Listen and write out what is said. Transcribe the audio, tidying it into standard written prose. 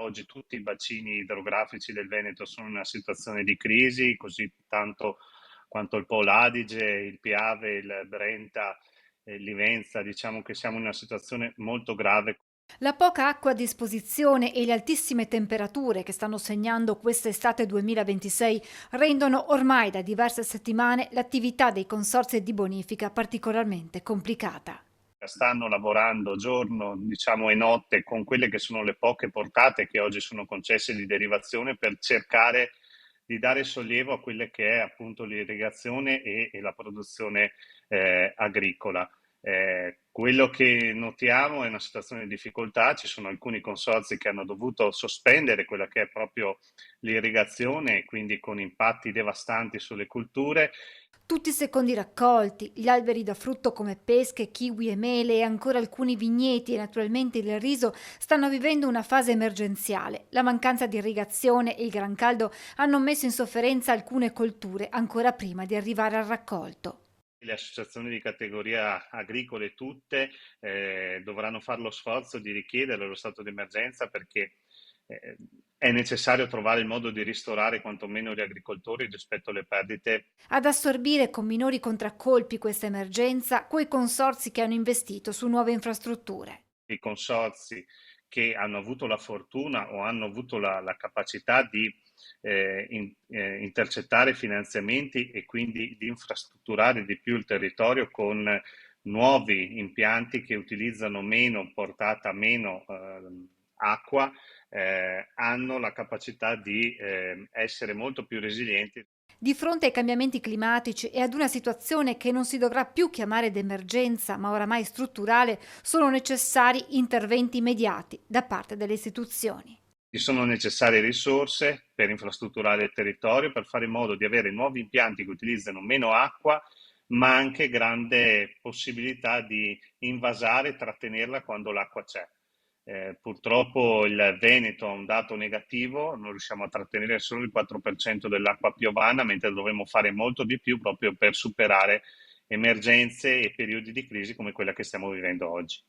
oggi tutti i bacini idrografici del Veneto sono in una situazione di crisi, così tanto quanto il Po Adige, il Piave, il Brenta, il Livenza, diciamo che siamo in una situazione molto grave. La poca acqua a disposizione e le altissime temperature che stanno segnando quest'estate 2026 rendono ormai da diverse settimane l'attività dei consorzi di bonifica particolarmente complicata. Stanno lavorando giorno, diciamo, e notte con quelle che sono le poche portate che oggi sono concesse di derivazione per cercare di dare sollievo a quelle che è appunto l'irrigazione e la produzione agricola. Quello che notiamo è una situazione di difficoltà, ci sono alcuni consorzi che hanno dovuto sospendere quella che è proprio l'irrigazione, quindi con impatti devastanti sulle culture. Tutti i secondi raccolti, gli alberi da frutto come pesche, kiwi e mele e ancora alcuni vigneti e naturalmente il riso stanno vivendo una fase emergenziale. La mancanza di irrigazione e il gran caldo hanno messo in sofferenza alcune colture ancora prima di arrivare al raccolto. Le associazioni di categoria agricole tutte dovranno fare lo sforzo di richiedere lo stato di emergenza perché eh, è necessario trovare il modo di ristorare quantomeno gli agricoltori rispetto alle perdite. Ad assorbire con minori contraccolpi questa emergenza quei consorzi che hanno investito su nuove infrastrutture. I consorzi che hanno avuto la fortuna o hanno avuto la capacità di intercettare finanziamenti e quindi di infrastrutturare di più il territorio con nuovi impianti che utilizzano meno portata, meno acqua, hanno la capacità di essere molto più resilienti. Di fronte ai cambiamenti climatici e ad una situazione che non si dovrà più chiamare d'emergenza, ma oramai strutturale, sono necessari interventi immediati da parte delle istituzioni. Ci sono necessarie risorse per infrastrutturare il territorio, per fare in modo di avere nuovi impianti che utilizzano meno acqua, ma anche grande possibilità di invasare e trattenerla quando l'acqua c'è. Purtroppo il Veneto ha un dato negativo, non riusciamo a trattenere solo il 4% dell'acqua piovana, mentre dovremmo fare molto di più proprio per superare emergenze e periodi di crisi come quella che stiamo vivendo oggi.